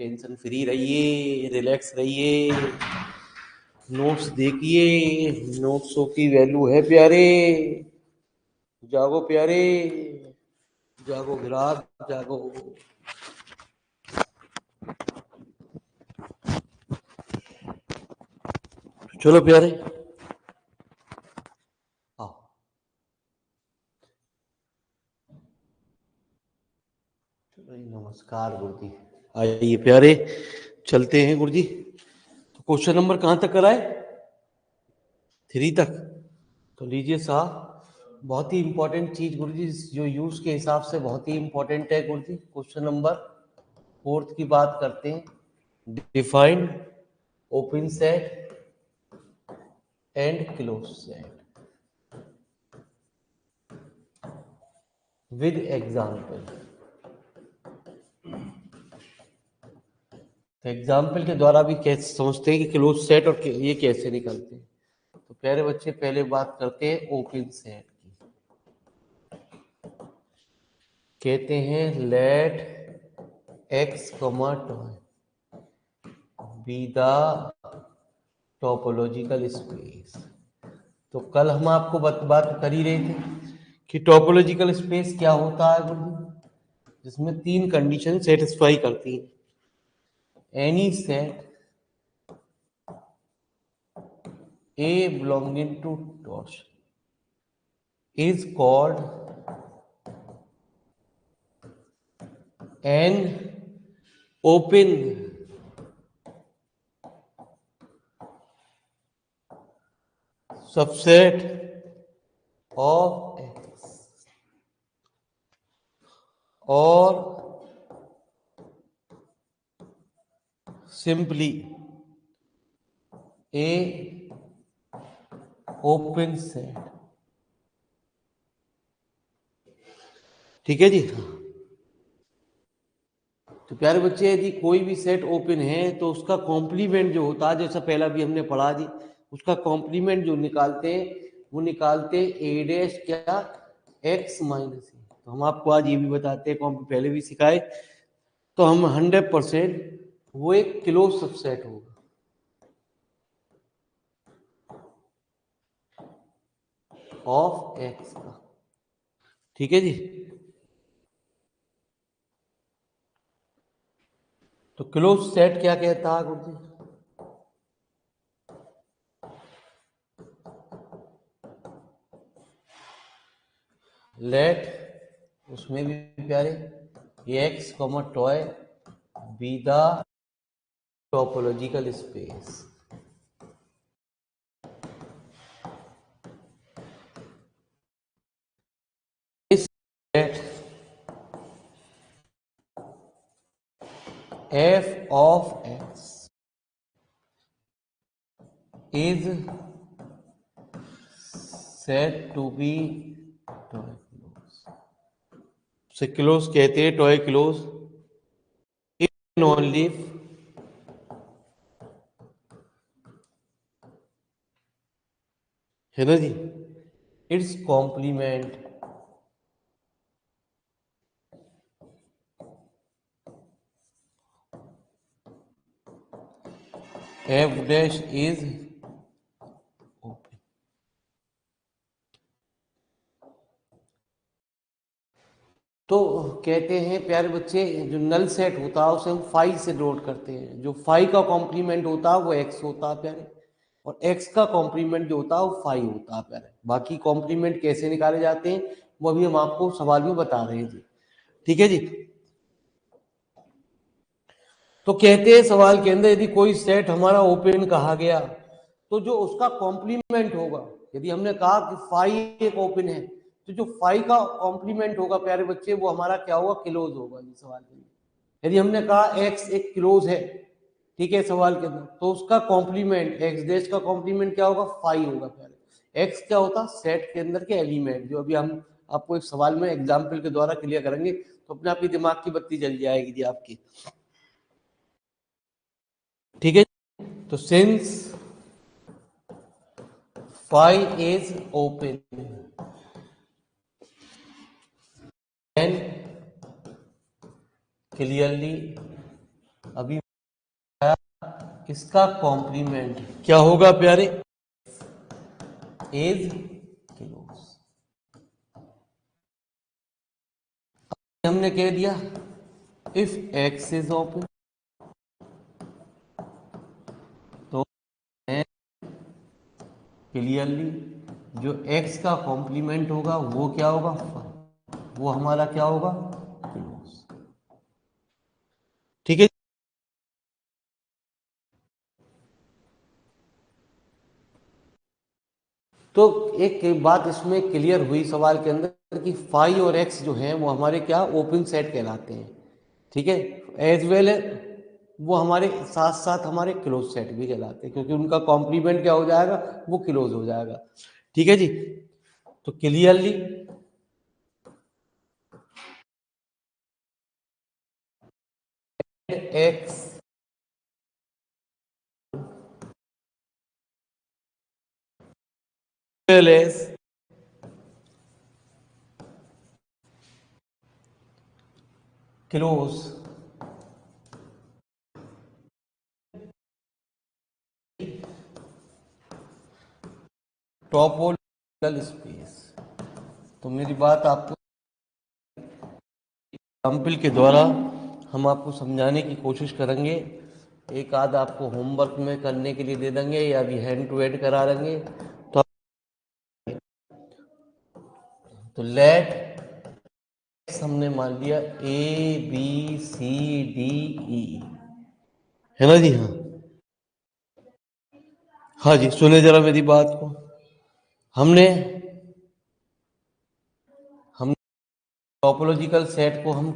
Tension free रहिए, relax रहिए, notes देखिए, नोट्सों की वैल्यू है प्यारे। जागो प्यारे, जागो ग्राहक, जागो। चलो प्यारे, आओ। चलो नमस्कार गुरु जी, आइए प्यारे, चलते हैं गुरु जी। तो क्वेश्चन नंबर कहाँ तक कराए? 3 तक। तो लीजिए साहब, बहुत ही इंपॉर्टेंट चीज गुरु जी, जो यूज के हिसाब से बहुत ही इंपॉर्टेंट है गुरु जी। क्वेश्चन नंबर 4 की बात करते हैं। Defined open set and close set with example. तो एग्जाम्पल के द्वारा भी कैसे समझते हैं कि क्लोज सेट और ये कैसे निकलते हैं। तो प्यारे बच्चे, पहले बात करते हैं ओपन सेट की। कहते हैं let x comma be the topological space. तो कल हम आपको बात कर ही रहे थे कि टोपोलॉजिकल स्पेस क्या होता है गुरु जी, जिसमें 3 कंडीशन सेटिस्फाई करती है। Any set A belonging to torsion is called an open subset of X or simply a open set। ठीक है जी। तो प्यारे बच्चे, यदि कोई भी सेट ओपन है तो उसका कॉम्प्लीमेंट जो होता है, जैसा पहला भी हमने पढ़ा जी, उसका कॉम्प्लीमेंट जो निकालते हैं वो निकालते ए डैश क्या, एक्स माइनस ए। तो हम आपको आज ये भी बताते हैं, पहले भी सिखाए। तो हम 100% वो एक क्लोज सबसेट होगा ऑफ एक्स का। ठीक है जी। तो क्लोज सेट क्या कहता है गुरु जी? लेट, उसमें भी प्यारे, x comma tau be the topological space. f of x is said to be toy close। से क्लोज कहते हैं टॉय क्लोज इफ ओनली है ना जी, it's complement f dash is open। तो कहते हैं प्यारे बच्चे, जो नल सेट होता है उसे हम फाई से नोट करते हैं। जो फाई का कॉम्प्लीमेंट होता है वो एक्स होता है प्यारे, और एक्स का कॉम्प्लीमेंट जो होता है वो फाई होता है प्यारे। बाकी कॉम्प्लीमेंट कैसे निकाले जाते हैं वो अभी हम आपको सवाल में बता रहे हैं जी। ठीक है जी। तो कहते हैं सवाल के अंदर, यदि कोई सेट हमारा ओपन कहा गया तो जो उसका कॉम्प्लीमेंट होगा, यदि हमने कहा कि फाई एक ओपन है, तो जो फाई का कॉम्प्लीमेंट होगा प्यारे बच्चे वो हमारा क्या होगा, क्लोज होगा जी सवाल के अंदर। यदि हमने कहा एक्स एक क्लोज है, ठीक है, सवाल के अंदर, तो उसका कॉम्प्लीमेंट एक्स डैश का कॉम्प्लीमेंट क्या होगा, फाई होगा प्यारे। एक्स क्या होता, सेट के अंदर के एलिमेंट, जो अभी हम आपको एक सवाल में एग्जाम्पल के द्वारा क्लियर करेंगे, तो अपने आप ही दिमाग की बत्ती जल जाएगी जी आपकी। ठीक है। तो since phi is open then clearly, अभी इसका कॉम्प्लीमेंट क्या होगा प्यारे? एज किलोस। हमने कह दिया इफ एक्स इज ओपन, तो क्लियरली जो एक्स का कॉम्प्लीमेंट होगा वो क्या होगा? वो हमारा क्या होगा? क्लोज। ठीक है। तो एक बात इसमें क्लियर हुई सवाल के अंदर कि फाई और एक्स जो हैं वो हमारे क्या ओपन सेट कहलाते हैं। ठीक है। एज वेल वो हमारे साथ साथ हमारे क्लोज सेट भी कहलाते हैं, क्योंकि उनका कॉम्प्लीमेंट क्या हो जाएगा? वो क्लोज हो जाएगा। ठीक है जी। तो clearly x well as close topological space. तो मेरी बात आपको एग्जाम्पल के द्वारा हम आपको समझाने की कोशिश करेंगे। एक आध आपको होमवर्क में करने के लिए दे देंगे या अभी हैंड टू हैंड करा देंगे। तो लेट हमने मान लिया ए बी सी डी ई, है ना जी? हाँ, हाँ जी, सुने जरा मेरी बात को। हमने हम टोपोलॉजिकल सेट को हम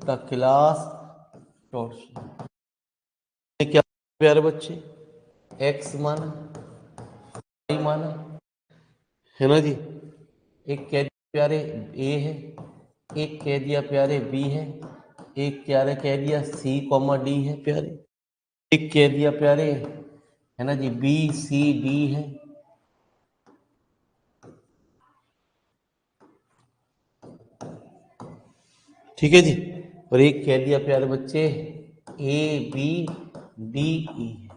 द क्लास क्या प्यारे बच्चे? एक्स माना, वाई माना, है ना जी? एक कह दिया प्यारे ए है, एक कह दिया प्यारे बी है, एक प्यारे कह दिया सी कॉमा डी है प्यारे, एक कह दिया प्यारे, है ना जी, बी सी डी है। ठीक है जी। और एक कह दिया प्यारे बच्चे ए बी डी ई।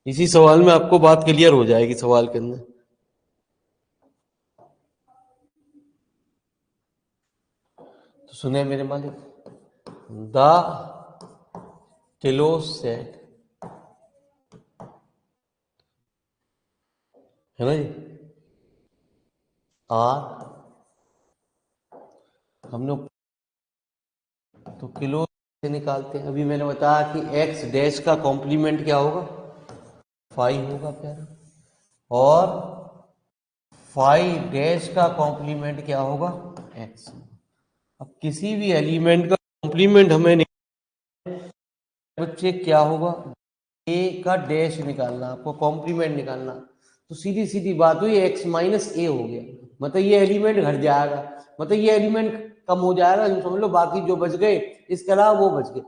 इसी सवाल में आपको बात क्लियर हो जाएगी सवाल के अंदर। तो सुने मेरे मालिक, द क्लोज सेट, है ना जी, आर, हम लोग तो किलो से निकालते हैं। अभी मैंने बताया कि एक्स डैश का कॉम्प्लीमेंट क्या होगा? फाइव होगा प्यारा। और फाइव डैश का कॉम्प्लीमेंट क्या होगा? एक्स। अब किसी भी एलिमेंट का कॉम्प्लीमेंट हमें बच्चे क्या होगा? ए का डैश निकालना, आपको कॉम्प्लीमेंट निकालना। तो सीधी सीधी बात हुई, एक्स माइनस ए हो गया, मतलब ये एलिमेंट घट जाएगा, मतलब ये एलिमेंट कम हो जाएगा, समझ लो। बाकी जो बच गए इसके अलावा वो बच गए।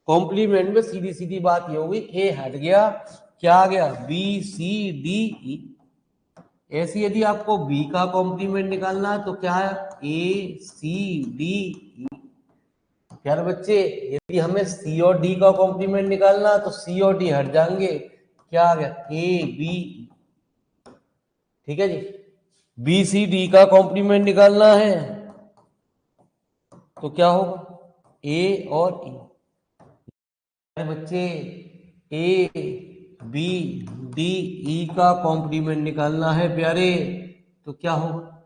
कॉम्प्लीमेंट में सीधी सीधी बात ये होगी, ए हट गया, क्या आ गया? B c d e. ऐसी यदि आपको बी का कॉम्प्लीमेंट निकालना है तो क्या है? ए सी डी ई। यार बच्चे, यदि हमें सी और डी का कॉम्प्लीमेंट निकालना है तो सी और डी हट जाएंगे, क्या आ गया? A b. ठीक है जी। बी सी डी का कॉम्प्लीमेंट निकालना है तो क्या होगा? ए और ई। बच्चे, ए बी डी ई का कॉम्प्लीमेंट निकालना है प्यारे, तो क्या होगा?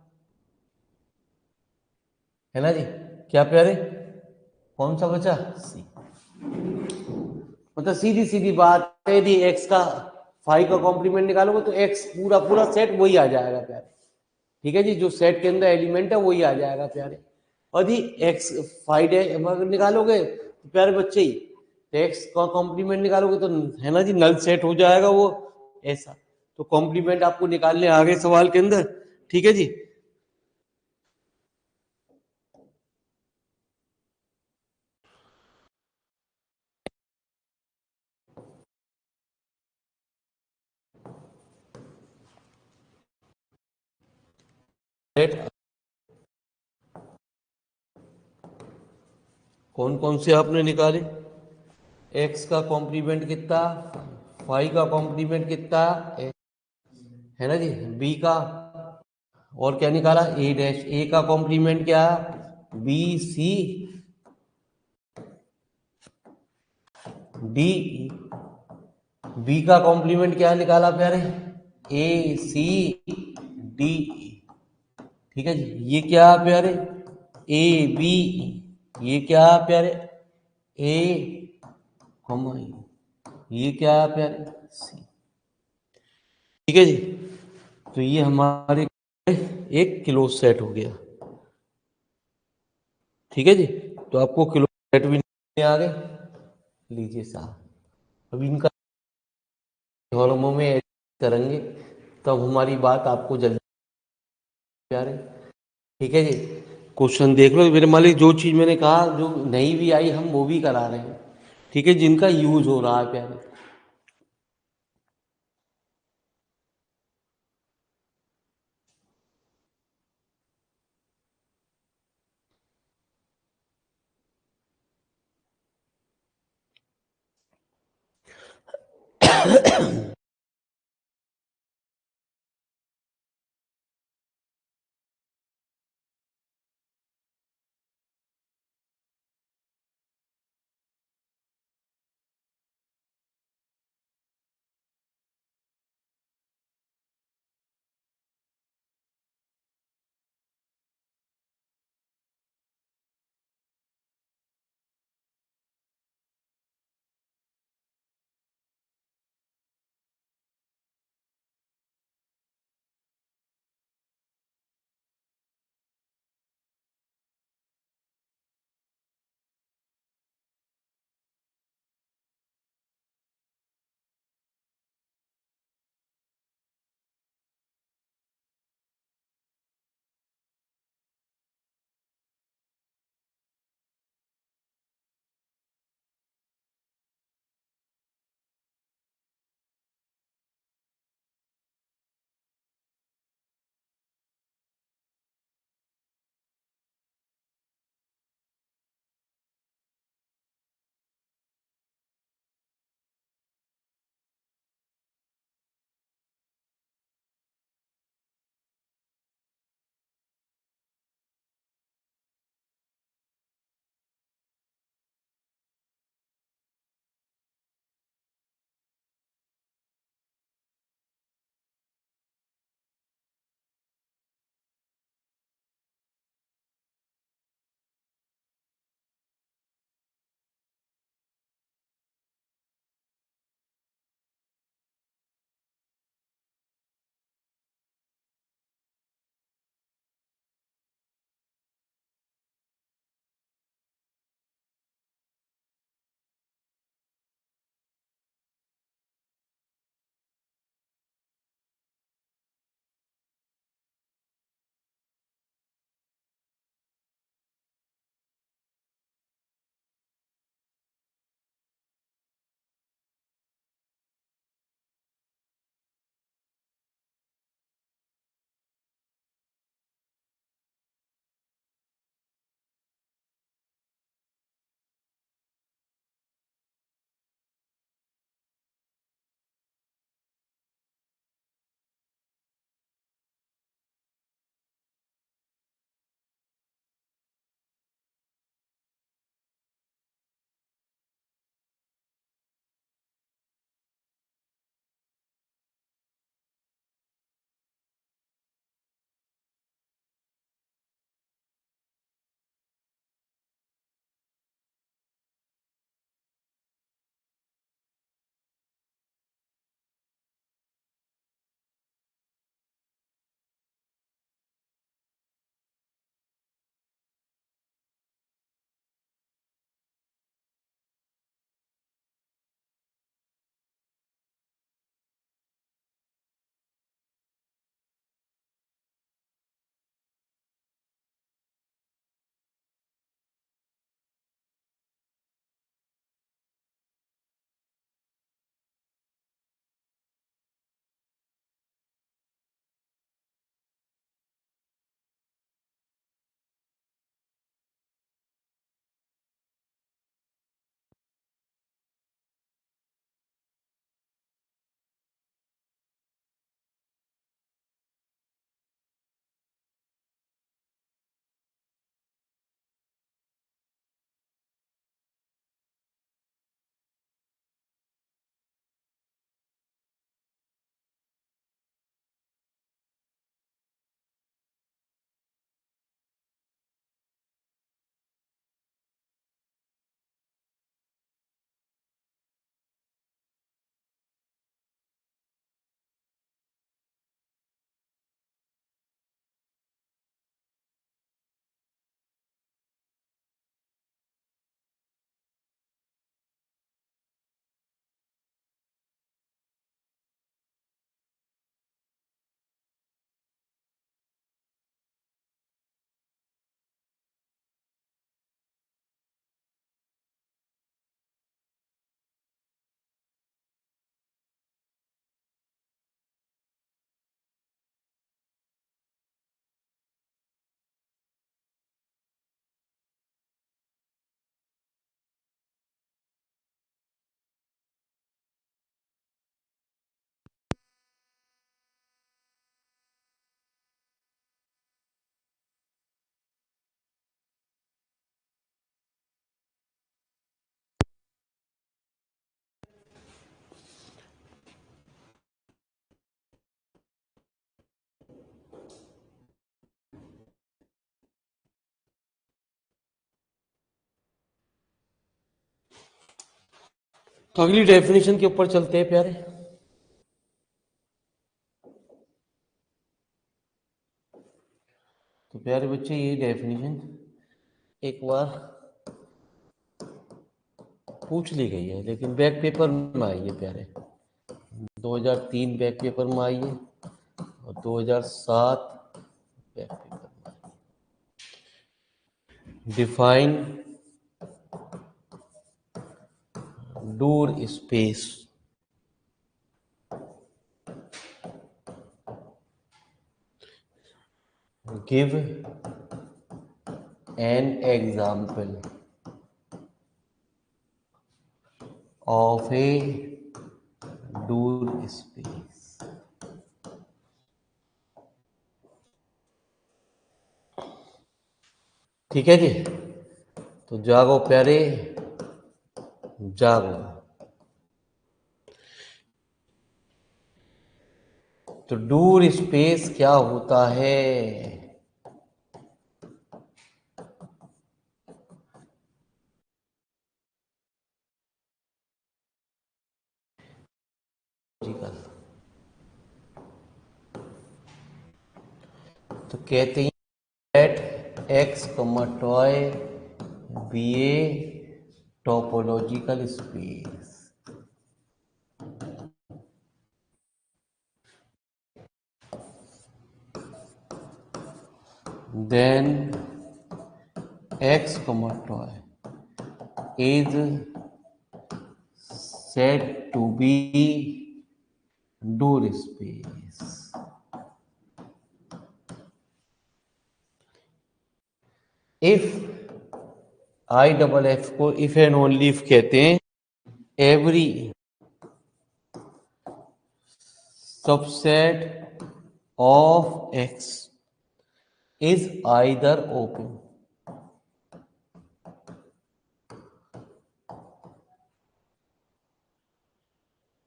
है ना जी? क्या प्यारे? कौन सा बचा? सी। मतलब सीधी सीधी बात है, यदि एक्स का फाइव का कॉम्प्लीमेंट निकालोगे तो एक्स पूरा पूरा सेट वही आ जाएगा प्यारे। ठीक है जी, जो सेट के अंदर एलिमेंट है वही आ जाएगा प्यारे। और यदि एक्स फाइव निकालोगे तो प्यारे बच्चे ही, तो एक्स का कॉम्प्लीमेंट निकालोगे तो, है ना जी, नल सेट हो जाएगा वो ऐसा। तो कॉम्प्लीमेंट आपको निकालने आगे सवाल के अंदर। ठीक है जी। सेट कौन कौन से आपने निकाले? एक्स का कॉम्प्लीमेंट कितना, फाइव का कॉम्प्लीमेंट कितना है ना जी, बी का, और क्या निकाला ए डैश, ए का कॉम्प्लीमेंट क्या, बी सी डी, बी का कॉम्प्लीमेंट क्या निकाला प्यारे, ए सी डी, ठीक है जी। ये क्या प्यारे, ए बी, ये क्या प्यारे, ए कॉमा, ये क्या प्यारे सी, ठीक है जी। तो ये हमारे एक किलो सेट हो गया, ठीक है जी। तो आपको किलो सेट भी नहीं आ गए, लीजिए साहब। अब इनका धर्मों में ऐड करेंगे तब हमारी बात आपको जल्दी प्यारे, ठीक है जी। क्वेश्चन देख लो मेरे मालिक, जो चीज़ मैंने कहा जो नहीं भी आई हम वो भी करा रहे हैं, ठीक है, जिनका यूज हो रहा है प्यारे। तो अगली डेफिनेशन के ऊपर चलते हैं प्यारे। तो प्यारे बच्चे ये डेफिनेशन एक बार पूछ ली गई है, लेकिन बैक पेपर में आई है प्यारे। 2003 बैक पेपर में आई है और 2007 बैक पेपर में। Define door space, give an example of a door space. ठीक है जी। तो जागो प्यारे, जागो। तो डोर स्पेस क्या होता है? तो कहते हैं let x tau be a topological space. Then x toy is said to be door space if I double F को इफ एंड ओनली इफ कहते हैं। Every subset of x is either open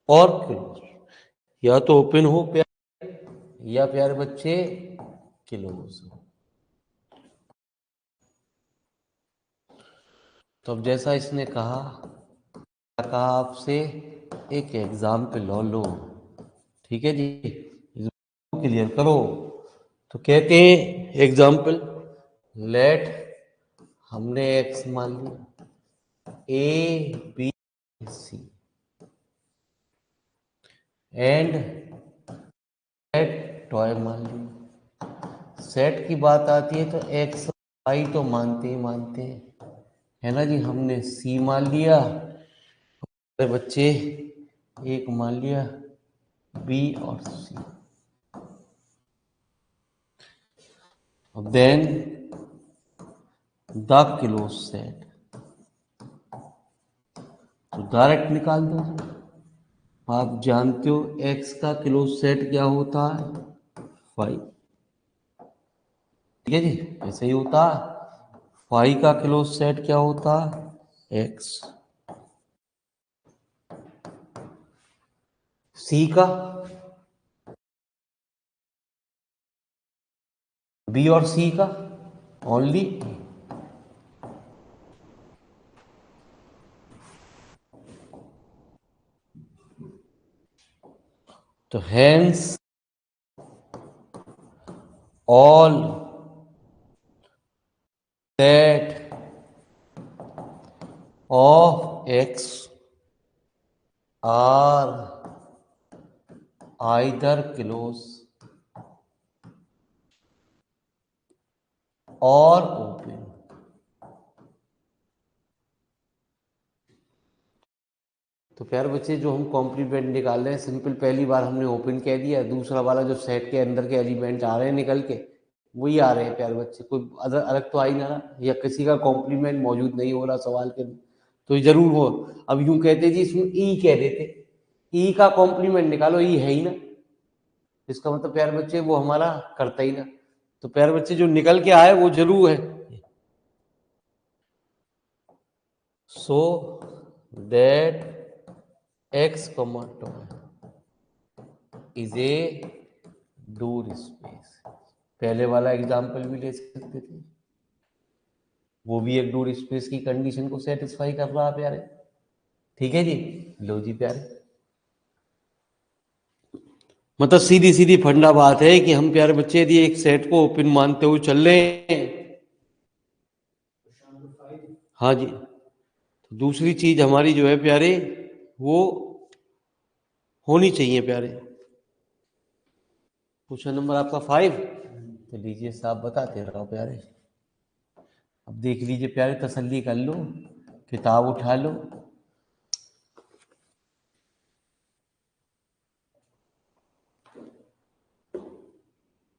और close, या तो open हो प्यारे या प्यारे बच्चे क्लोज हो। तो अब जैसा इसने कहा आपसे एक एग्जाम्पल लो। ठीक है जी, क्लियर करो। तो कहते हैं एग्जाम्पल, लेट हमने एक्स मान लिया, a b c and set tau मान लिया। सेट की बात आती है तो एक्स वाई तो मानते ही मानते हैं, है ना जी। हमने सी मान लिया, अरे बच्चे एक मान लिया बी और सी। देन द क्लोज सेट, तो डायरेक्ट निकाल दो जी। आप जानते हो एक्स का क्लोज सेट क्या होता है? 5। ठीक है जी, ऐसे ही होता है। 5 का क्लोज सेट क्या होता है? एक्स। सी का, बी और सी का ओनली। तो hence all set of X are either close or open. तो प्यारे बच्चे, जो हम कॉम्प्लीमेंट निकाल रहे हैं, सिंपल पहली बार हमने ओपन कह दिया, दूसरा वाला जो सेट के अंदर के एलिमेंट आ रहे हैं निकल के वही आ रहे हैं प्यारे बच्चे, कोई अदर अलग तो आ ही ना, या किसी का कॉम्प्लीमेंट मौजूद नहीं हो रहा सवाल के अंदर, तो ये जरूर हो। अब यूं कहते जी, इसमें ई कह देते, ई का कॉम्प्लीमेंट निकालो, ई है ही ना, इसका मतलब प्यारे बच्चे वो हमारा करता ही ना। तो प्यारे बच्चे जो निकल के आए वो जरूर है। So that x is a door space. पहले वाला एग्जाम्पल भी ले सकते थे, वो भी एक डोर स्पेस की कंडीशन को सेटिस्फाई कर रहा है प्यारे। ठीक है जी। लो जी प्यारे, मतलब सीधी सीधी फंडा बात है कि हम प्यारे बच्चे यदि एक सेट को ओपन मानते हुए चल रहे हैं, हाँ जी, तो दूसरी चीज हमारी जो है प्यारे वो होनी चाहिए प्यारे। क्वेश्चन नंबर आपका 5, तो लीजिए साहब बताते रहो प्यारे। अब देख लीजिए प्यारे, तसल्ली कर लो, किताब उठा लो।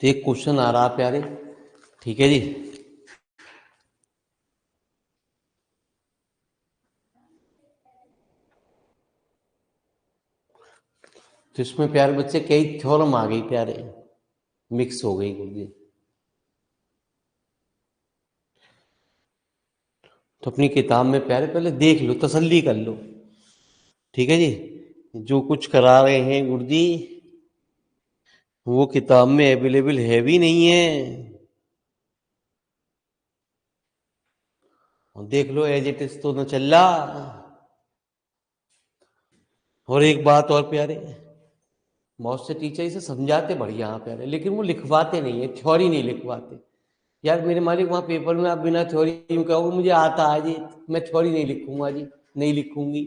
तो एक क्वेश्चन आ रहा प्यारे, ठीक है जी। तो इसमें प्यारे बच्चे कई थ्योरम आ गई प्यारे, मिक्स हो गई कुछ। तो अपनी किताब में प्यारे पहले देख लो, तसल्ली कर लो, ठीक है जी। जो कुछ करा रहे हैं गुरुजी वो किताब में अवेलेबल है भी नहीं है, और देख लो एज इट इज तो न चल रहा। और एक बात और प्यारे, बहुत से टीचर इसे समझाते बढ़िया हैं प्यारे, लेकिन वो लिखवाते नहीं है, थ्योरी नहीं लिखवाते। यार मेरे मालिक वहाँ पेपर में आप बिना थ्योरी कहोगे मुझे आता है जी, मैं थ्योरी नहीं लिखूंगा जी, नहीं लिखूंगी,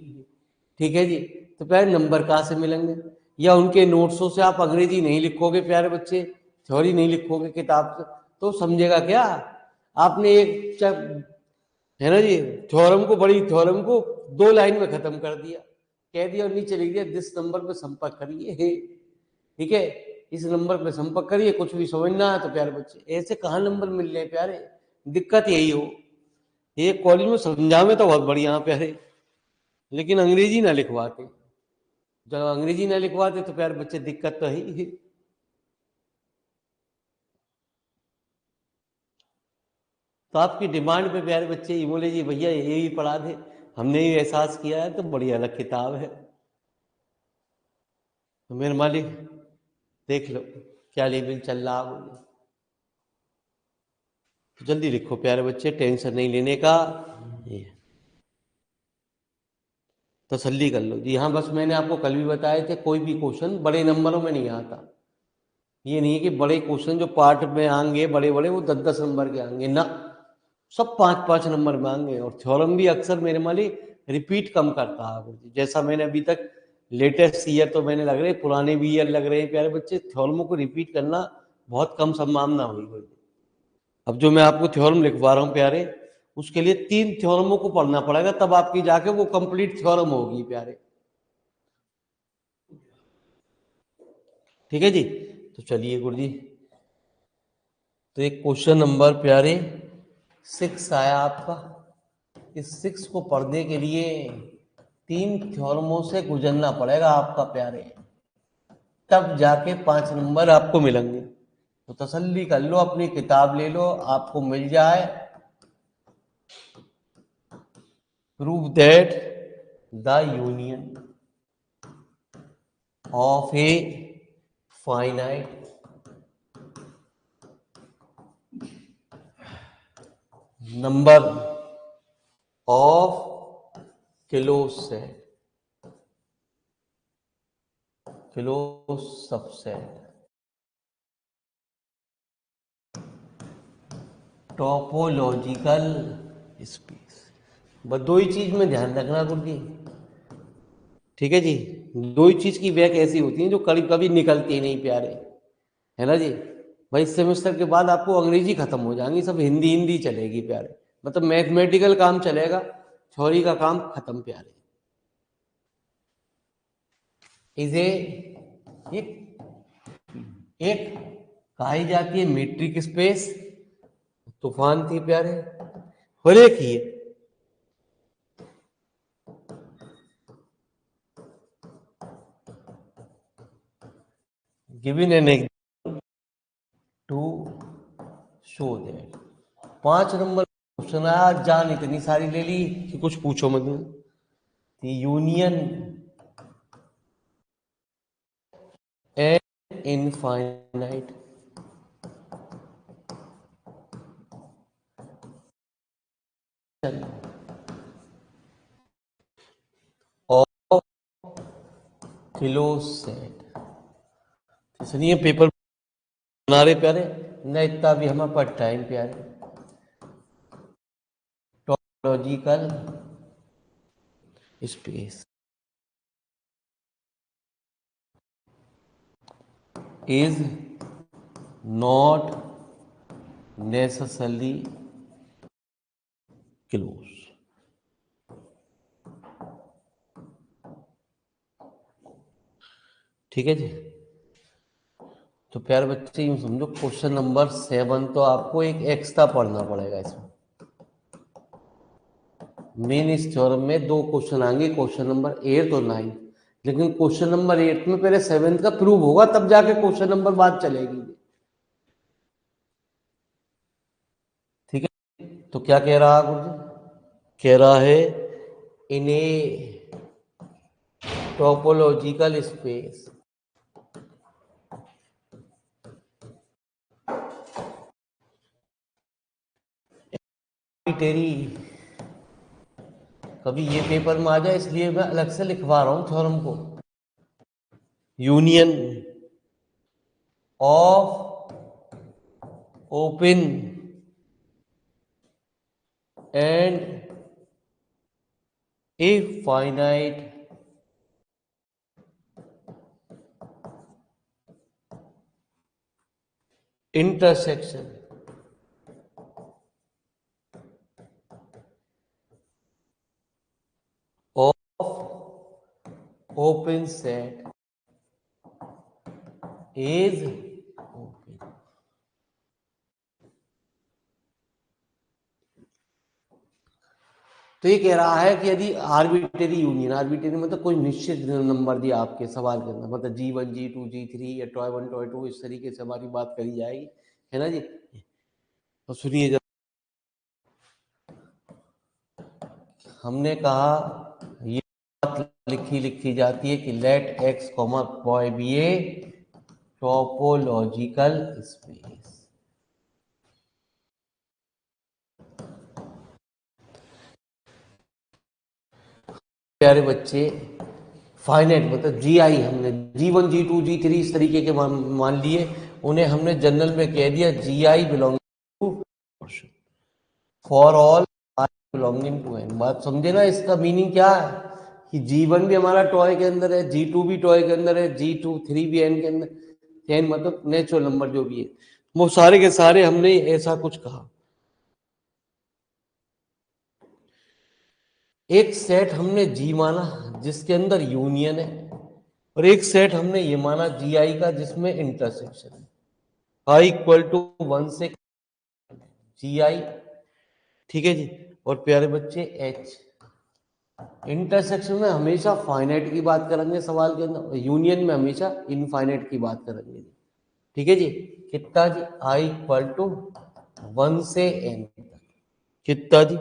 ठीक है जी। तो प्यारे नंबर कहाँ से मिलेंगे? या उनके नोट्सों से आप अंग्रेजी नहीं लिखोगे प्यारे बच्चे, थ्योरी नहीं लिखोगे किताब से, तो समझेगा क्या? आपने एक है ना जी, थ्योरम को, बड़ी थ्योरम को 2 लाइन में खत्म कर दिया, कह दिया और नीचे लिख दिया दिस नंबर पे संपर्क करिए, ठीक है, इस नंबर पे संपर्क करिए, कुछ भी समझना है तो प्यारे बच्चे। ऐसे कहाँ नंबर मिल रहे हैं प्यारे? दिक्कत यही हो, ये कॉलेज में समझावे तो बहुत बढ़िया है प्यारे, लेकिन अंग्रेजी ना लिखवाते। जब अंग्रेजी ना लिखवाते तो प्यारे बच्चे दिक्कत तो है। तो आपकी डिमांड पे प्यारे बच्चे ये बोले जी भैया ये भी पढ़ा दे, हमने भी एहसास किया है तो बड़ी अलग किताब है। तो मेरे मालिक देख लो क्या लेवल चल रहा बोले, तो जल्दी लिखो प्यारे बच्चे, टेंशन नहीं लेने का, ये तसल्ली कर लो जी। हाँ बस मैंने आपको कल भी बताए थे, कोई भी क्वेश्चन बड़े नंबरों में नहीं आता। ये नहीं है कि बड़े क्वेश्चन जो पार्ट में आएंगे बड़े बड़े वो 10-10 नंबर के आएंगे ना, सब 5-5 नंबर में आएंगे। और थ्योरम भी अक्सर मेरे माली रिपीट कम करता है, जैसा मैंने अभी तक लेटेस्ट ईयर तो मैंने लग रहे, पुराने भी ईयर लग रहे हैं प्यारे बच्चे, थ्योरमों को रिपीट करना बहुत कम संभावना हुई। अब जो मैं आपको थ्योरम लिखवा रहा हूँ प्यारे, उसके लिए 3 थ्योरमों को पढ़ना पड़ेगा, तब आपकी जाके वो कंप्लीट थ्योरम होगी प्यारे, ठीक है जी। तो चलिए गुरु जी, तो एक क्वेश्चन नंबर प्यारे 6 आया आपका। इस 6 को पढ़ने के लिए 3 थ्योरमों से गुजरना पड़ेगा आपका प्यारे, तब जाके 5 नंबर आपको मिलेंगे। तो तसल्ली कर लो, अपनी किताब ले लो, आपको मिल जाए। Prove that the union of a finite number of close set, close subset, topological space. बस 2 ही चीज में ध्यान रखना गुरु जी, ठीक है जी। 2 ही चीज की बैक ऐसी होती है जो कभी कभी निकलती नहीं प्यारे, है ना जी। भाई इस सेमेस्टर के बाद आपको अंग्रेजी खत्म हो जाएंगी, सब हिंदी हिंदी चलेगी प्यारे, मतलब मैथमेटिकल काम चलेगा, थ्योरी का काम खत्म प्यारे। इसे एक एक कही जाती है मीट्रिक स्पेस, तूफान थी प्यारे, और एक ही है given n to show that. 5 number question आया, जान इतनी सारी ले ली कि कुछ पूछो मत। Union an infinite kilo set. इसलिए पेपर बना रहे प्यारे, न इतना भी हमारे पास टाइम प्यारे। Topological space is not necessarily close। ठीक है जी। तो प्यारे बच्चे यूं समझो, क्वेश्चन नंबर 7 तो आपको एक एक्स्ट्रा पढ़ना पड़ेगा इसमें। मेन इस थ्योरम में 2 क्वेश्चन आएंगे, क्वेश्चन नंबर 8 और 9, लेकिन क्वेश्चन नंबर 8 में पहले 7 का प्रूव होगा, तब जाके क्वेश्चन नंबर बात चलेगी। ठीक है। तो क्या कह रहा गुरुजी? कह रहा है इन ए टोपोलॉजिकल स्पेस आर्बिट्रेरी, कभी ये पेपर में आ जाए इसलिए मैं अलग से लिखवा रहा हूं थ्योरम को। Union of open and a finite intersection of open set is open। तो ये कह रहा है कि यदि आर्बिट्रेरी यूनियन, आर्बिट्रेरी मतलब कोई निश्चित नंबर दिया आपके सवाल के अंदर, मतलब G1 G2 G3 या टॉय 1 टॉय 2, इस तरीके से हमारी बात करी जाएगी, है ना जी। तो सुनिए, जब हमने कहा ये बात लिखी जाती है कि let x comma tau be a topological space. प्यारे बच्चे, फाइनाइट मतलब Gi हमने G1 G2 G3 इस तरीके के मान लिए, उन्हें हमने जनरल में कह दिया Gi belong to for all belonging to n. बात समझे ना, इसका मीनिंग क्या है कि G1 भी हमारा टॉय के अंदर है, G2 भी टॉय के अंदर है, G2 3 भी एन के अंदर, एन मतलब नेचुरल नंबर जो भी है, वो सारे के सारे हमने ऐसा कुछ कहा। एक सेट हमने G माना जिसके अंदर यूनियन है, और एक सेट हमने ये माना Gi का जिसमें इंटरसेक्शन है। I इक्वल टू 1 से Gi, ठीक है जी। और प्यारे बच्चे H, इंटरसेक्शन में हमेशा फाइनाइट की बात करेंगे सवाल के अंदर, यूनियन में हमेशा इनफाइनाइट की बात करेंगे। ठीक है जी। कितना जी? I इक्वल टू 1 से n, कितना जी?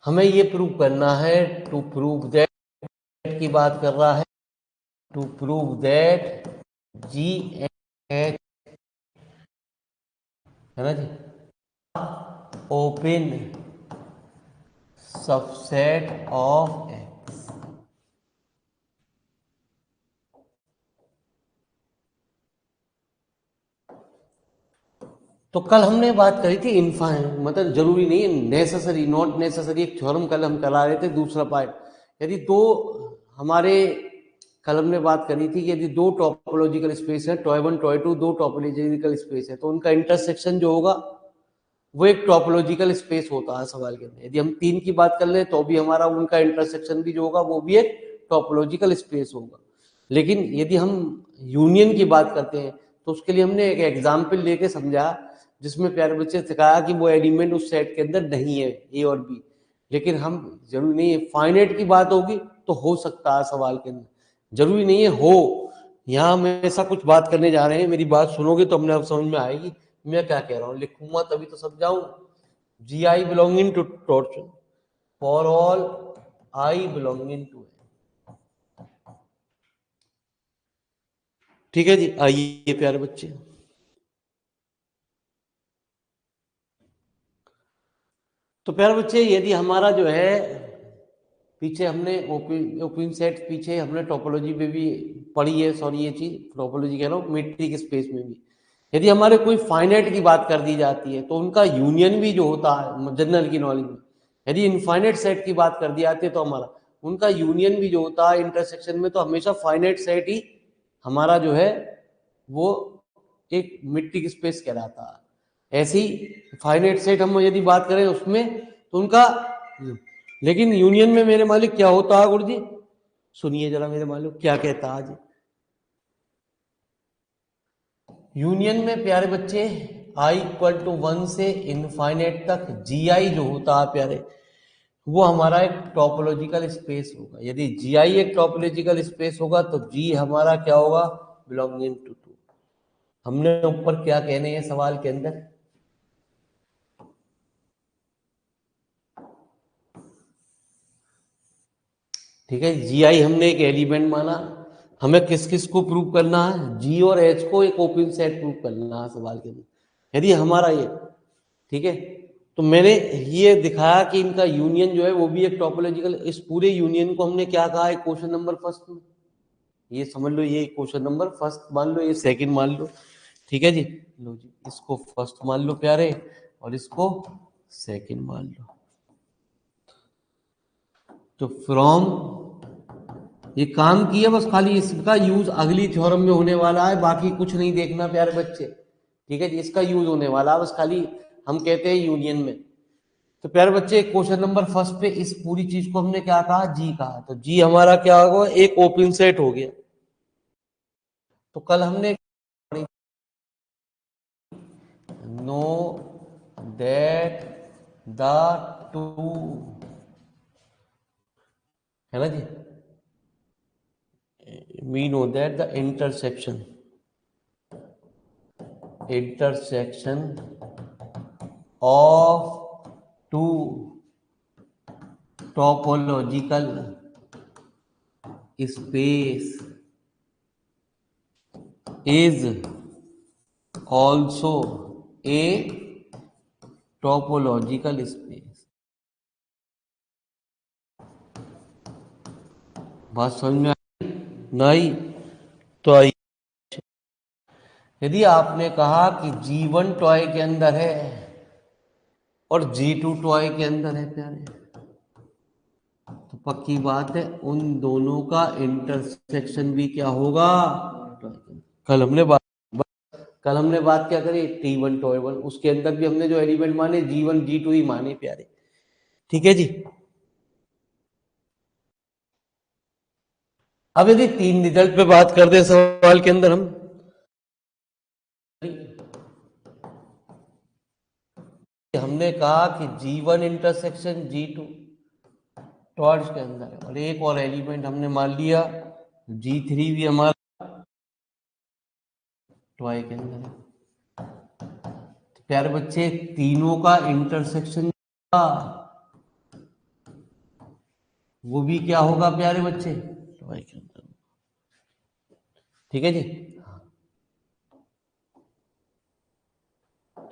हमें ये प्रूव करना है, टू प्रूव दैट की बात कर रहा है, to prove that g h, है ना जी, ओपन सबसेट ऑफ एक्स। तो कल हमने बात करी थी इनफाइनाइट, मतलब जरूरी नहीं है, नेसेसरी, नॉट नेसेसरी, एक थ्योरम कल हम करा रहे थे दूसरा पार्ट। यदि दो हमारे कल हमने बात करी थी कि यदि दो टॉपोलॉजिकल स्पेस है, टॉय 1 टॉय 2, दो टॉपोलॉजिकल स्पेस है, तो उनका इंटरसेक्शन जो होगा वो एक टॉपोलॉजिकल स्पेस होता है सवाल के अंदर। यदि हम 3 की बात कर ले तो भी हमारा उनका इंटरसेक्शन भी जो होगा वो भी एक टॉपोलॉजिकल स्पेस होगा। लेकिन यदि हम यूनियन की बात करते हैं तो उसके लिए हमने एक एग्जाम्पल लेके समझा, जिसमें प्यारे बच्चे सिखाया कि वो एलिमेंट उस सेट के अंदर नहीं है, ए और बी। लेकिन हम जरूरी नहीं है, फाइनाइट की बात होगी तो हो सकता है सवाल के अंदर, जरूरी नहीं है हो। यहाँ हम ऐसा कुछ बात करने जा रहे हैं, मेरी बात सुनोगे तो हमने अब समझ में आएगी मैं क्या कह रहा हूँ, लिखूंगा तभी तो समझाऊं। Gi बिलोंगिंग टू टॉर्चन for all I belonging to, ठीक है जी। आइए प्यारे बच्चे, तो प्यारे बच्चे, यदि हमारा जो है पीछे हमने ओपन सेट, पीछे हमने टोपोलॉजी में भी पढ़ी है, सॉरी ये चीज टोपोलॉजी कह रहा हूँ, मीट्रिक स्पेस में भी यदि हमारे कोई फाइनाइट की बात कर दी जाती है तो उनका यूनियन भी जो होता है जनरल की नॉलेज में, यदि इनफाइनाइट सेट की बात कर दी जाती है तो हमारा उनका यूनियन भी जो होता है इंटरसेक्शन में, तो हमेशा फाइनाइट सेट ही हमारा जो है वो एक मीट्रिक स्पेस कहलाता है। ऐसी फाइनाइट सेट हम यदि बात करें उसमें तो उनका, लेकिन यूनियन में मेरे मालिक क्या होता है गुरुजी, सुनिए जरा मेरे मालिक क्या कहता है आज यूनियन में प्यारे बच्चे। आई इक्वल टू 1 से इनफाइनाइट तक GI जो होता है प्यारे, वो हमारा एक टोपोलॉजिकल स्पेस होगा। यदि GI एक टोपोलॉजिकल स्पेस होगा तो G हमारा क्या होगा, बिलोंगिंग टू 2। हमने ऊपर क्या कहने हैं सवाल के अंदर, ठीक है, GI हमने एक एलिमेंट माना, हमें किस किस को प्रूव करना है, G और H को एक ओपन सेट प्रूव करना है सवाल के अंदर। यदि हमारा ये, ठीक है, तो मैंने ये दिखाया कि इनका यूनियन जो है वो भी एक टोपोलॉजिकल, इस पूरे यूनियन को हमने क्या कहा है क्वेश्चन नंबर फर्स्ट में, ये समझ लो, ये क्वेश्चन नंबर फर्स्ट मान लो, ये सेकंड मान लो, ठीक है जी। लो जी, इसको फर्स्ट मान लो प्यारे और इसको सेकंड मान लो। तो फ्रॉम, ये काम किया बस, खाली इसका यूज अगली थ्योरम में होने वाला है, बाकी कुछ नहीं देखना प्यारे बच्चे, ठीक है जी। इसका यूज होने वाला है बस, खाली हम कहते हैं यूनियन में। तो प्यारे बच्चे, क्वेश्चन नंबर फर्स्ट पे इस पूरी चीज को हमने क्या कहा, जी कहा, तो जी हमारा क्या होगा, एक ओपन सेट हो गया। तो कल हमने नो दैट द टू, है ना जी, we know that the intersection of two topological space is also a topological space। बात समझ में आई नहीं? तो आई, यदि आपने कहा कि G1 टॉय के अंदर है और G2 टॉय के अंदर है प्यारे, तो पक्की बात है उन दोनों का इंटरसेक्शन भी क्या होगा, कल हमने बात क्या करी, T1 टॉय 1, उसके अंदर भी हमने जो एलिमेंट माने G1 G2 ही माने प्यारे, ठीक है जी। अब यदि तीन रिजल्ट पे बात कर दे सवाल के अंदर हम, हमने कहा कि G1 इंटरसेक्शन G2 टॉर्च के अंदर है, और एक और एलिमेंट हमने मान लिया G3 भी हमारा टॉय के अंदर है। तो प्यारे बच्चे, तीनों का इंटरसेक्शन वो भी क्या होगा प्यारे बच्चे, टॉय के अंदर, ठीक है जी।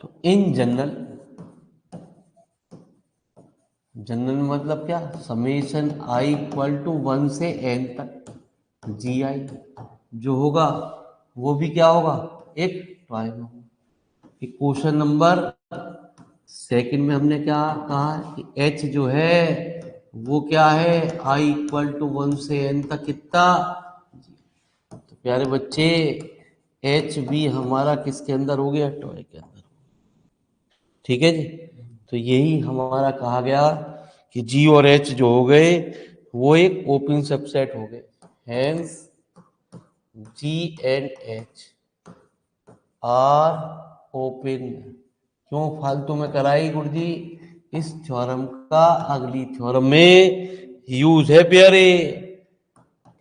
तो इन जनरल मतलब क्या, समेशन I इक्वल टू 1 से n तक GI जो होगा वो भी क्या होगा, एक टॉय में होगा। क्वेश्चन नंबर सेकंड में हमने क्या कहा कि H जो है वो क्या है, I इक्वल टू 1 से n तक कितना। तो प्यारे बच्चे, H भी हमारा किसके अंदर हो गया, टॉय के अंदर, ठीक है जी। तो यही हमारा कहा गया कि G और H जो हो गए वो एक ओपन सबसेट हो गए, hence G and H are open. क्यों फालतू में कराई गुरुजी, इस थ्योरम का अगली थ्योरम में यूज है प्यारे,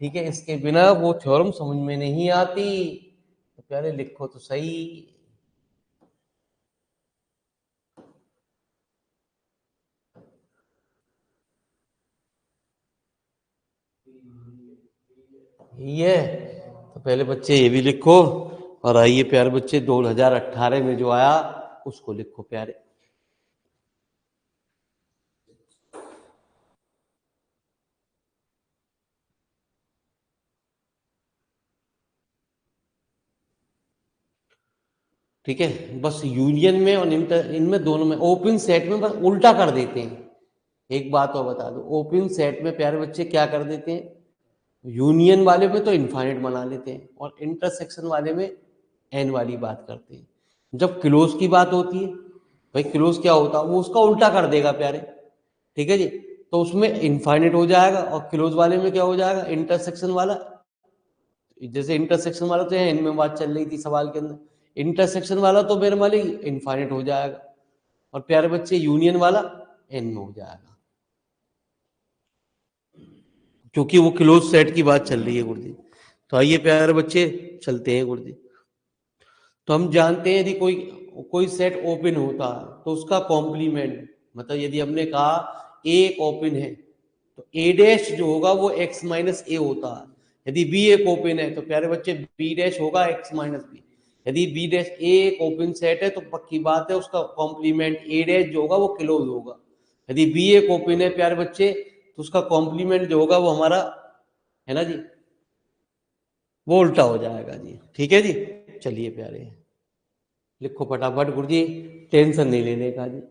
ठीक है, इसके बिना वो थ्योरम समझ में नहीं आती। तो प्यारे लिखो तो सही, ये तो पहले बच्चे ये भी लिखो, और आइए प्यारे बच्चे 2018 में जो आया उसको लिखो प्यारे। ठीक है, बस यूनियन में और इनमें दोनों में, ओपन सेट में बस उल्टा कर देते हैं। एक बात और बता दो, ओपन सेट में प्यारे बच्चे क्या कर देते हैं, यूनियन वाले में तो इनफाइनाइट बना लेते हैं और इंटरसेक्शन वाले में एन वाली बात करते हैं। जब क्लोज की बात होती है, भाई क्लोज क्या होता है, वो उसका उल्टा कर देगा प्यारे। ठीक है जी, तो उसमें इनफाइनाइट हो जाएगा और क्लोज वाले में क्या हो जाएगा, इंटरसेक्शन वाला। जैसे इंटरसेक्शन वाला तो एन में बात चल रही थी सवाल के अंदर, इंटरसेक्शन वाला तो मेरे वाले इनफाइनाइट हो जाएगा और प्यारे बच्चे यूनियन वाला एन में हो जाएगा, क्योंकि वो क्लोज सेट की बात चल रही है गुरुजी। तो आइए प्यारे बच्चे चलते हैं गुरुजी। तो हम जानते हैं यदि कोई कोई सेट ओपन होता है तो उसका कॉम्प्लीमेंट, मतलब यदि हमने कहा ए एक ओपन है तो ए डैश जो होगा वो एक्स माइनस ए होता है। यदि बी एक ओपन है तो प्यारे बच्चे बी डैश होगा एक्स माइनस बी। यदि बी डैश ए एक ओपन सेट है तो पक्की बात है उसका कॉम्प्लीमेंट ए डैश जो होगा वो क्लोज होगा। यदि बी एक ओपन है प्यारे बच्चे तो उसका कॉम्प्लीमेंट जो होगा वो हमारा, है ना जी, वो उल्टा हो जाएगा जी। ठीक है जी, चलिए प्यारे लिखो फटाफट गुरुजी, टेंशन नहीं लेने का जी।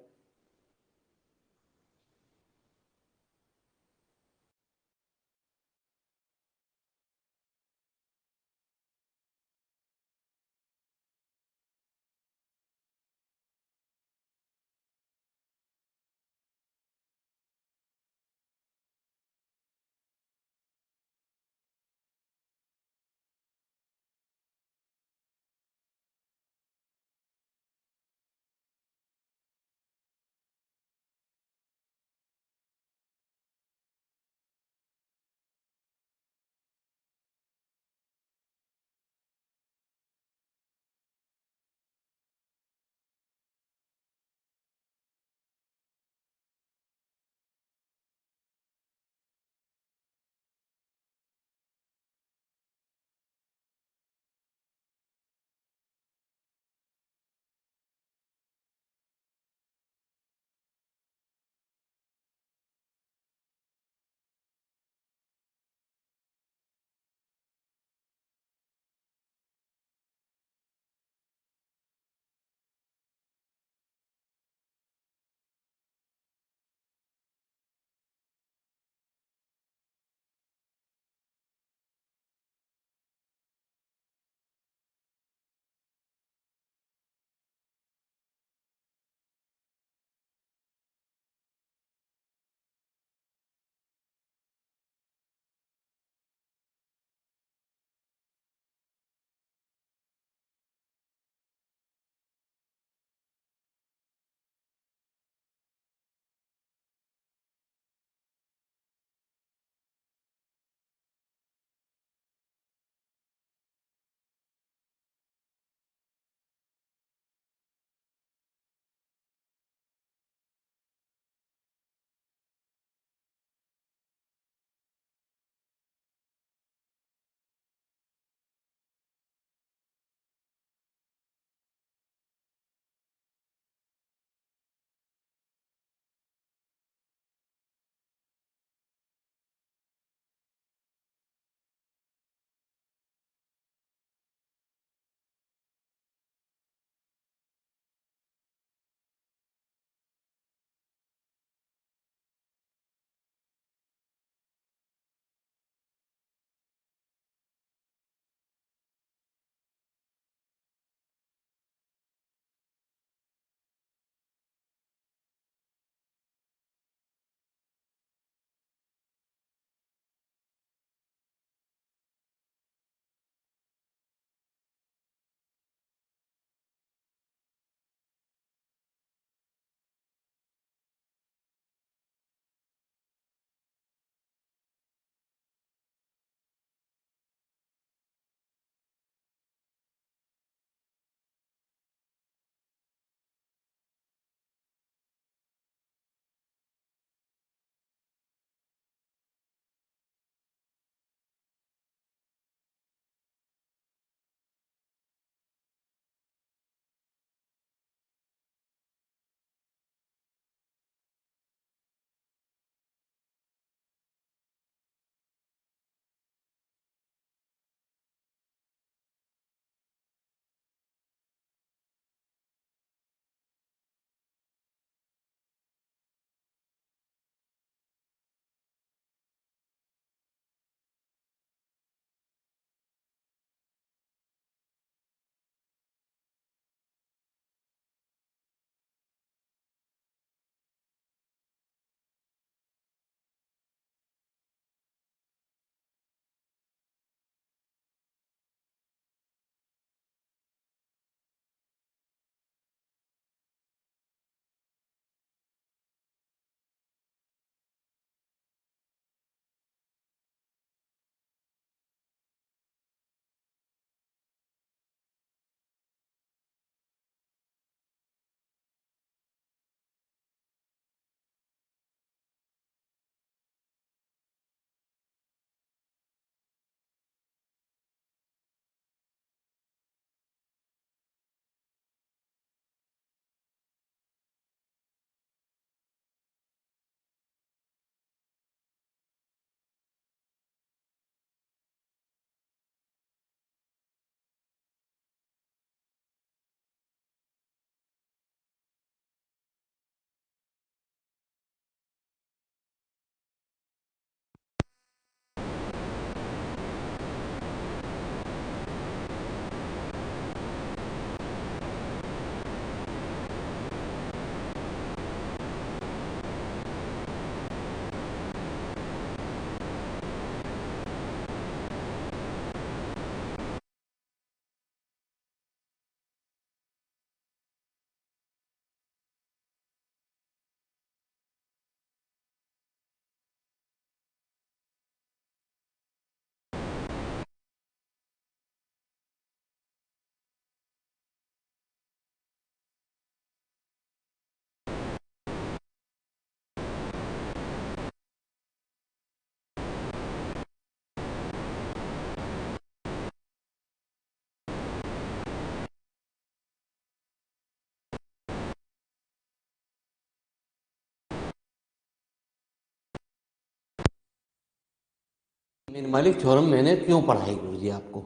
मेरे मालिक थ्योरम मैंने क्यों पढ़ाई गुरुजी आपको,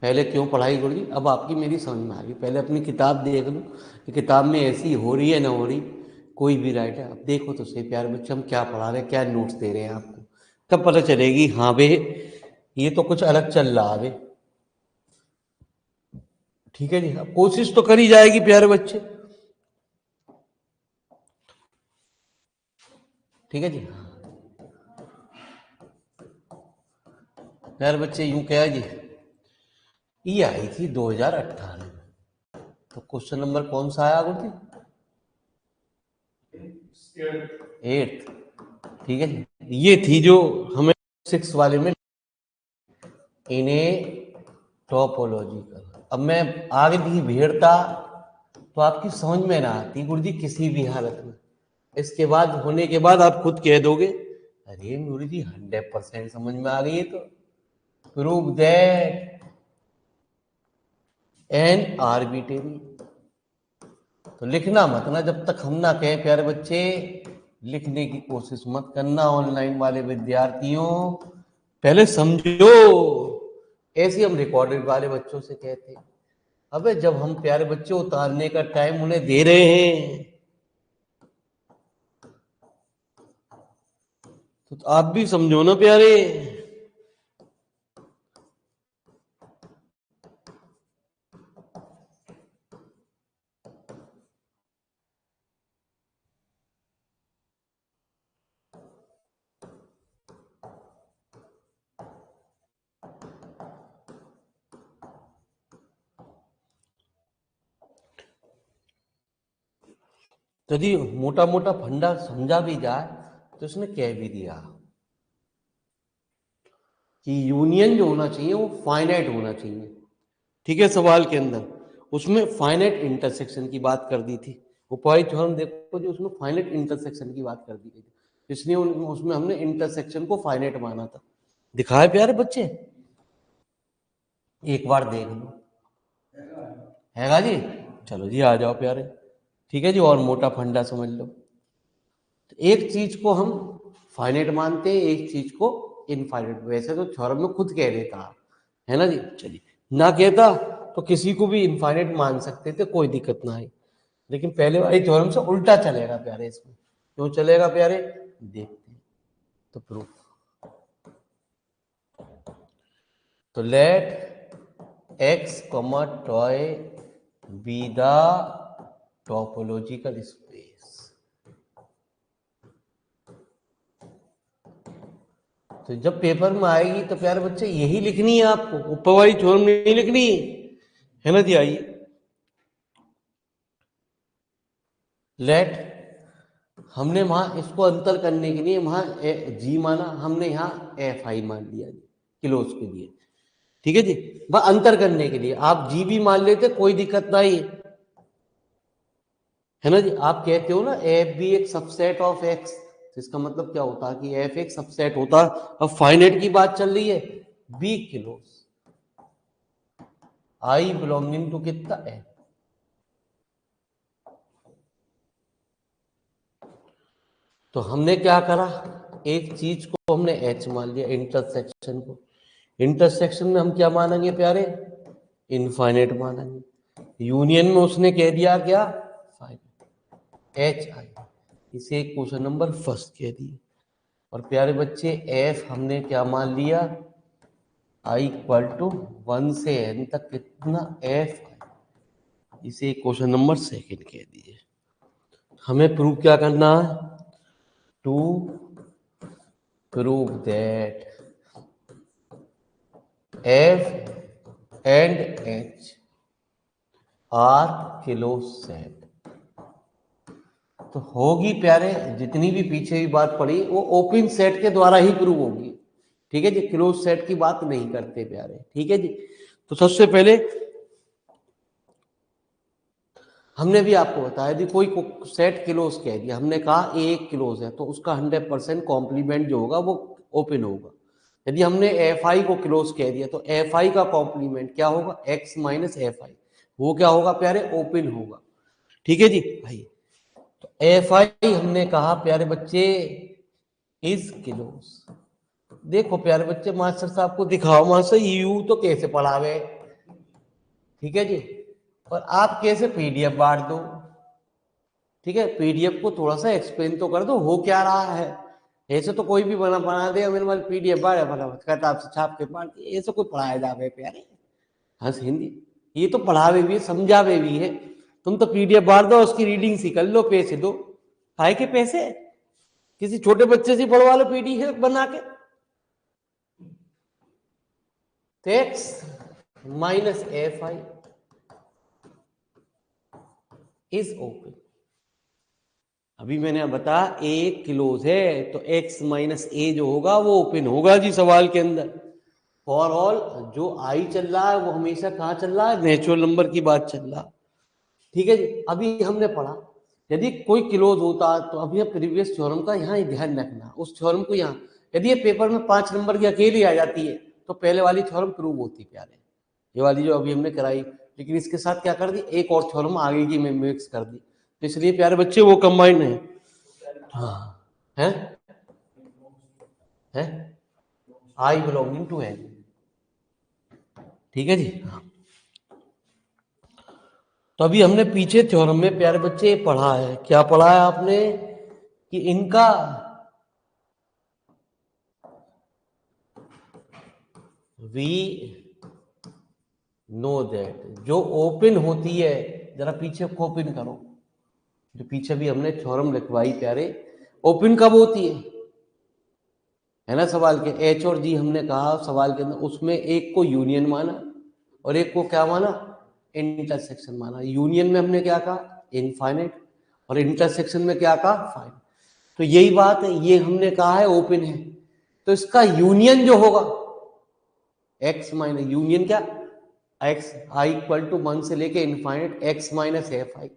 पहले क्यों पढ़ाई गुरुजी, अब आपकी मेरी समझ में आ गई। पहले अपनी किताब देख लो कि किताब में ऐसी हो रही है ना हो रही, कोई भी राइट है। अब देखो तो सही प्यारे बच्चे हम क्या पढ़ा रहे हैं, क्या नोट्स दे रहे हैं आपको, तब पता चलेगी हाँ बे ये तो कुछ अलग चल रहा है बे। ठीक है जी, अब कोशिश तो करी जाएगी प्यारे बच्चे। ठीक है जी, प्यारे बच्चे यूं क्या है जी, ये आई थी 2018 में, तो क्वेश्चन नंबर कौन सा आया गुरुजी, 8। ठीक है जी, ये थी जो हमें 6 वाले में इन्हें टोपोलॉजिकल। अब मैं आगे भी भेड़ता तो आपकी समझ में ना आती गुरुजी किसी भी हालत में, इसके बाद होने के बाद आप खुद कह दोगे अरे गुरुजी 100% समझ में आ गई है, तो प्रूव दैट एन आर्बिट्रेरी। तो लिखना मत ना जब तक हम ना कहें प्यारे बच्चे, लिखने की कोशिश मत करना ऑनलाइन वाले विद्यार्थियों, पहले समझो। ऐसे हम रिकॉर्डेड वाले बच्चों से कहते हैं, अबे जब हम प्यारे बच्चे उतारने का टाइम उन्हें दे रहे हैं तो आप भी समझो ना प्यारे। यदि मोटा मोटा फंडा समझा भी जाए तो इसने कह भी दिया कि यूनियन जो होना चाहिए वो फाइनाइट होना चाहिए। ठीक है, सवाल के अंदर उसमें फाइनाइट इंटरसेक्शन की बात कर दी थी। उपाय थ्योरम देखो जी, उसमें फाइनाइट इंटरसेक्शन की बात कर दी गई थी, इसलिए उसमें हमने इंटरसेक्शन को फाइनाइट माना था। दिखाए प्यारे बच्चे, एक बार देख लो, हैगा जी। चलो जी आ जाओ प्यारे। ठीक है जी, और मोटा फंडा समझ लो। तो एक चीज को हम फाइनाइट मानते हैं, एक चीज को इनफाइनाइट। वैसे तो थ्योरम में खुद कह देता है ना जी, चलिए ना कहता तो किसी को भी इनफाइनाइट मान सकते थे, कोई दिक्कत ना आई। लेकिन पहले वाली थ्योरम से उल्टा चलेगा प्यारे, इसमें क्यों चलेगा प्यारे देखते हैं। तो प्रूफ, तो let x comma tau be the topological space. तो जब पेपर में आएगी तो प्यारे बच्चे यही लिखनी है आपको, ऊपर वाली थ्योरम नहीं लिखनी है ना जी। आइए, लेट, हमने वहां इसको अंतर करने के लिए वहां जी माना, हमने यहाँ एफ आई मान लिया जी क्लोज के लिए। ठीक है जी, वह अंतर करने के लिए आप जी भी मान लेते कोई दिक्कत नहीं है ना जी। आप कहते हो ना एफ भी एक सबसेट ऑफ एक्स, तो इसका मतलब क्या होता है कि एफ एक सबसेट होता है। अब फाइनाइट की बात चल रही है, be close i belonging to कितना एफ। तो हमने क्या करा, एक चीज को हमने एच मान लिया, इंटरसेक्शन को। इंटरसेक्शन में हम क्या मानेंगे प्यारे, इनफाइनाइट मानेंगे। यूनियन में उसने कह दिया क्या, फाइनाइट, एच आई। इसे क्वेश्चन नंबर फर्स्ट कह दिए। और प्यारे बच्चे एफ हमने क्या मान लिया, आई इक्वल टू 1 से एन तक कितना एफ, इसे क्वेश्चन नंबर सेकंड कह दिए। हमें प्रूव क्या करना है, to prove that f and h are close set. तो होगी प्यारे, जितनी भी पीछे की बात पड़ी वो ओपन सेट के द्वारा ही प्रूव होगी। ठीक है जी, क्लोज सेट की बात नहीं करते प्यारे। ठीक है जी, तो सबसे पहले हमने भी आपको बताया यदि कोई सेट क्लोज कह दिया, हमने कहा ए क्लोज है तो उसका 100% कॉम्प्लीमेंट जो होगा वो ओपन होगा। यदि हमने एफ आई को क्लोज कह दिया तो एफ आई का कॉम्प्लीमेंट क्या होगा, एक्स माइनस एफ आई, वो क्या होगा प्यारे, ओपन होगा। ठीक है जी भाई, तो एफ आई हमने कहा प्यारे बच्चे इज क्लोज, देखो प्यारे बच्चे, मास्टर साहब को दिखाओ, मास्टर यू तो कैसे पढ़ावे, ठीक है जी, और आप कैसे पीडीएफ बांट दो, ठीक है, पीडीएफ को थोड़ा सा एक्सप्लेन तो कर दो हो क्या रहा है। ऐसे तो कोई भी बना बना दे, मेरे वाले पीडीएफ बांटे फटाफट किताब से छाप के बांट दिए, ऐसे कोई पढ़ाया जावे प्यारे, हंस हिंदी, ये तो पढ़ावे भी है, समझावे भी है। तुम तो पीडीएफ बांट दो, उसकी रीडिंग सी कर लो, पैसे दो, खाए के पैसे, किसी छोटे बच्चे से पढ़वा लो पीडीएफ बना के। X minus F I is open. अभी मैंने बताया ए क्लोज है, तो x माइनस ए जो होगा वो ओपन होगा जी सवाल के अंदर। फॉर ऑल जो आई चल रहा है वो हमेशा कहाँ चल रहा है, नेचुरल नंबर की बात चल रहा, ठीक है जी। अभी हमने पढ़ा यदि कोई क्लोज होता, तो अभी प्रीवियस थ्योरम का यहाँ ध्यान रखना, उस थ्योरम को यहाँ, यदि ये पेपर में 5 नंबर की अकेली आ जाती है तो पहले वाली थ्योरम प्रूव होती प्यारे, ये वाली जो अभी हमने कराई, लेकिन इसके साथ क्या कर दी, एक और थ्योरम आगे की में मिक्स कर दी, तो इसलिए प्यारे बच्चे वो कंबाइंड है। हाँ है, है आई बिलोंगिंग टू एन, ठीक है जी। तो अभी हमने पीछे थ्योरम में प्यारे बच्चे पढ़ा है, क्या पढ़ा है आपने, कि इनका वी नो दैट जो ओपन होती है, जरा पीछे को ओपन करो, जो पीछे भी हमने थ्योरम लिखवाई प्यारे, ओपन कब होती है ना, सवाल के एच और जी हमने कहा सवाल के अंदर, उसमें एक को यूनियन माना और एक को क्या माना, इंटरसेक्शन माना। यूनियन में हमने क्या कहा, इनफाइनाइट, और इंटरसेक्शन में क्या कहा, फाइनाइट। तो यही बात है, ये हमने कहा है ओपन है, तो इसका यूनियन जो होगा एक्स माइनस यूनियन क्या, एक्स आई इक्वल टू 1 से लेके infinite x minus F I,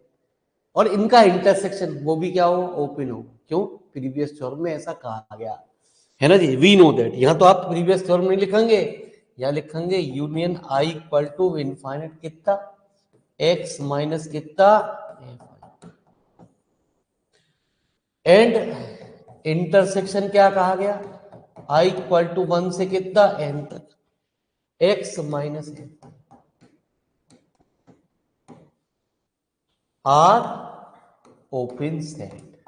और इनका इंटरसेक्शन वो भी क्या हो, ओपन हो। क्यों, प्रीवियस थ्योरम में ऐसा कहा गया है ना जी, वी नो दैट। यहां तो आप प्रीवियस थ्योरम नहीं लिखेंगे, या लिखेंगे union i equal to infinite कितना, एक्स माइनस कितना एंड इंटरसेक्शन क्या कहा गया, आई इक्वल टू 1 से कितना एन तक x minus n are open set,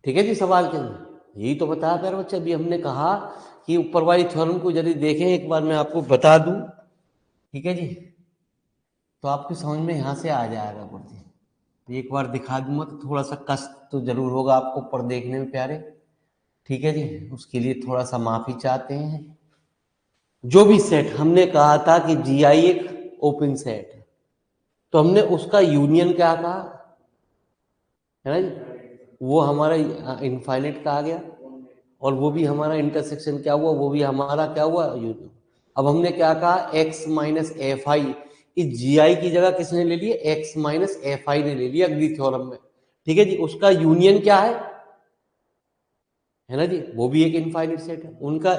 ठीक है जी। सवाल के अंदर यही तो बताया प्यारे बच्चे, अभी हमने कहा कि ऊपर वाली थ्योरम को यदि देखें एक बार मैं आपको बता दूं, ठीक है जी, तो आपकी समझ में यहां से आ जाएगा कुछ, एक बार दिखा दूंगा तो थोड़ा सा कष्ट तो जरूर होगा आपको ऊपर देखने में प्यारे, ठीक है जी, उसके लिए थोड़ा सा माफी चाहते हैं। जो भी सेट हमने कहा था कि जी आई एक ओपन सेट है, तो हमने उसका यूनियन क्या कहा, है ना जी, वो हमारा इनफाइनाइट कहा गया, और वो भी हमारा इंटरसेक्शन क्या हुआ, वो भी हमारा क्या हुआ, यूनियन। अब हमने क्या कहा, एक्स माइनस एफ आई, इस जी आई की जगह किसने ले ली, एक्स माइनस एफ आई ने ले लिया अगली थ्योरम में, ठीक है जी। उसका यूनियन क्या है ना जी, वो भी एक इनफाइनाइट सेट है, उनका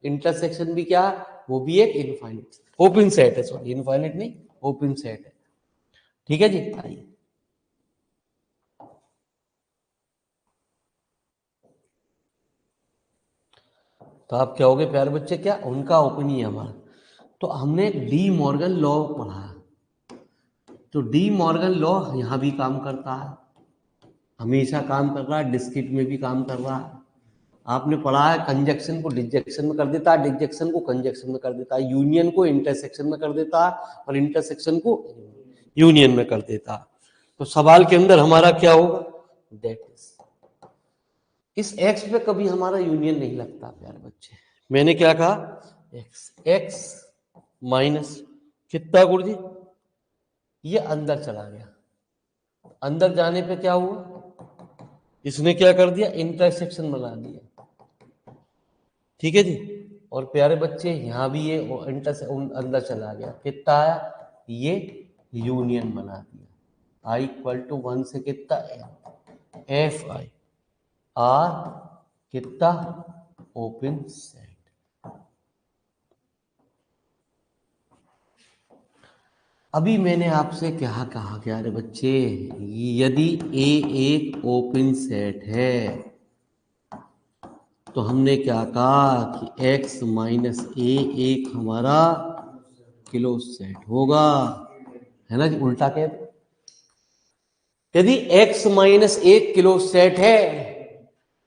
इंटरसेक्शन भी क्या है, वो भी एक इनफाइनाइट ओपन सेट है, सॉरी इनफाइनाइट नहीं ओपन सेट है, ठीक है जी। आइए, तो आप क्या होगे प्यारे बच्चे, क्या उनका ओपन ही है हमारा। तो हमने डी मॉर्गन लॉ पढ़ा, तो डी मॉर्गन लॉ यहां भी काम करता है, हमेशा काम कर रहा है, डिस्क्रीट में भी काम कर रहा है। आपने पढ़ा है कंजक्शन को डिसजेक्शन में कर देता है, डिसजेक्शन को कंजक्शन में कर देता है, यूनियन को इंटरसेक्शन में कर देता है, और इंटरसेक्शन को यूनियन में कर देता है। तो सवाल के अंदर हमारा क्या होगा, दैट इज, इस एक्स पे कभी हमारा यूनियन नहीं लगता प्यारे बच्चे। मैंने क्या कहा, एक्स एक्स माइनस कितना गुरुजी, ये अंदर चला गया, अंदर जाने पे क्या हुआ, इसने क्या कर दिया, इंटरसेक्शन बना दिया, ठीक है जी। और प्यारे बच्चे यहां भी ये अंदर चला गया, कितना आया, ये यूनियन बना दिया, आई इक्वल टू 1 से कितना एफ आई आर कितना ओपन सेट। अभी मैंने आपसे क्या कहा क्या रे बच्चे, यदि ए एक ओपन सेट है तो हमने क्या कहा कि x माइनस ए एक हमारा क्लोज सेट होगा, है ना जी, उल्टा कह दो। यदि x माइनस एक क्लोज सेट है,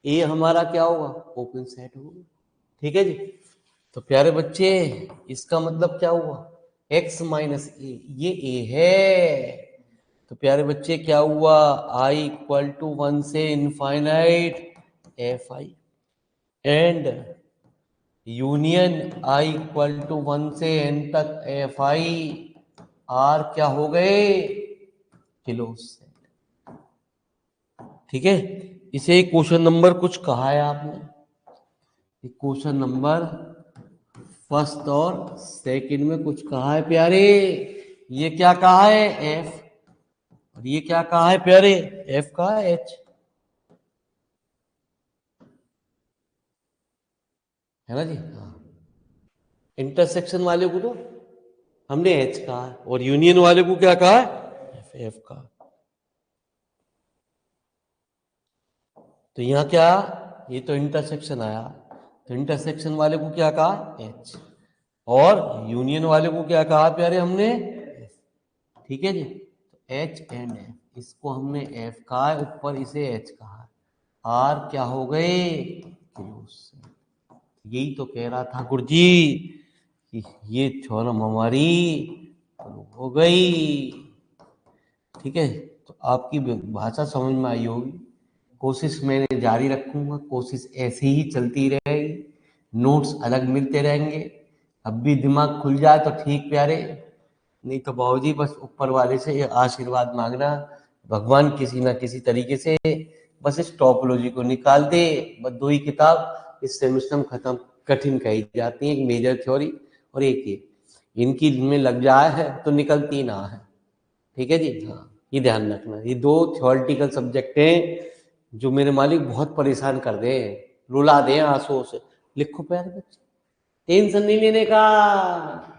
ए हमारा क्या होगा, ओपन सेट होगा। ठीक है जी। तो प्यारे बच्चे इसका मतलब क्या हुआ, x माइनस ए, ये a है, तो प्यारे बच्चे क्या हुआ, i इक्वल टू 1 से infinite f i, and union i equal to 1 से n तक एफ आई आर क्या हो गए, क्लोज सेट। ठीक है, इसे क्वेश्चन नंबर कुछ कहा है आपने, क्वेश्चन नंबर फर्स्ट और सेकंड में कुछ कहा है प्यारे, ये क्या कहा है एफ, और ये क्या कहा है प्यारे, एफ का एच, है ना जी। हाँ, इंटरसेक्शन वाले को तो हमने एच कहा है, और यूनियन वाले को क्या कहा है, एफ, एफ का। तो यहां क्या, ये तो इंटरसेक्शन आया, तो इंटरसेक्शन वाले को क्या कहा, एच, और यूनियन वाले को क्या कहा प्यारे हमने, एफ। ठीक है जी, तो एच एंड एफ, इसको हमने एफ कहा है, ऊपर इसे एच कहा है, आर क्या हो गए, क्लोज सेट। यही तो कह रहा था गुरुजी कि ये थ्योरम हमारी हो गई। ठीक है, तो आपकी भाषा समझ में आई होगी, कोशिश मैंने जारी रखूंगा, कोशिश ऐसी ही चलती रहेगी, नोट्स अलग मिलते रहेंगे, अब भी दिमाग खुल जाए तो ठीक प्यारे, नहीं तो बाबूजी बस ऊपर वाले से आशीर्वाद मांगना, भगवान किसी ना किसी तरीके से बस इस टॉपोलॉजी को निकाल दे। बस दो ही किताब इस सेमेस्टर में खत्म कठिन कही जाती है, एक मेजर थ्योरी और एक ये, इनकी में लग जाए है तो निकलती ना है। ठीक है जी। हाँ, ये ध्यान रखना, ये दो थ्योरेटिकल सब्जेक्ट हैं जो मेरे मालिक बहुत परेशान कर दे, रुला दे आंसुओं से। लिखो प्यारे बच्चे, टेंशन नहीं लेने का।